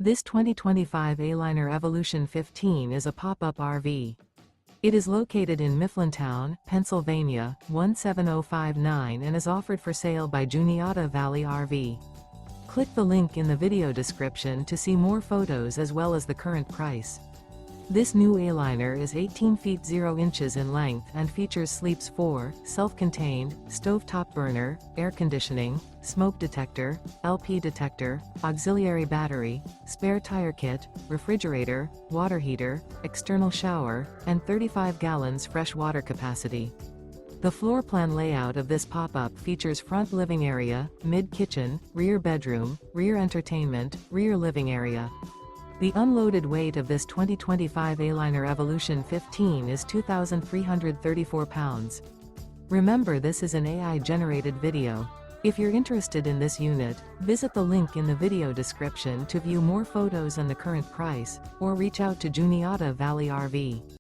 This 2025 Aliner Evolution 15 is a pop-up RV. It is located in Mifflintown, Pennsylvania, 17059 and is offered for sale by Juniata Valley RV. Click the link in the video description to see more photos as well as the current price. This new Aliner is 18 feet 0 inches in length and features sleeps 4, self-contained, stovetop burner, air conditioning, smoke detector, LP detector, auxiliary battery, spare tire kit, refrigerator, water heater, external shower, and 35 gallons fresh water capacity. The floor plan layout of this pop-up features front living area, mid-kitchen, rear bedroom, rear entertainment, rear living area. The unloaded weight of this 2025 Aliner Evolution 15 is 2,334 pounds. Remember, this is an AI-generated video. If you're interested in this unit, visit the link in the video description to view more photos and the current price, or reach out to Juniata Valley RV.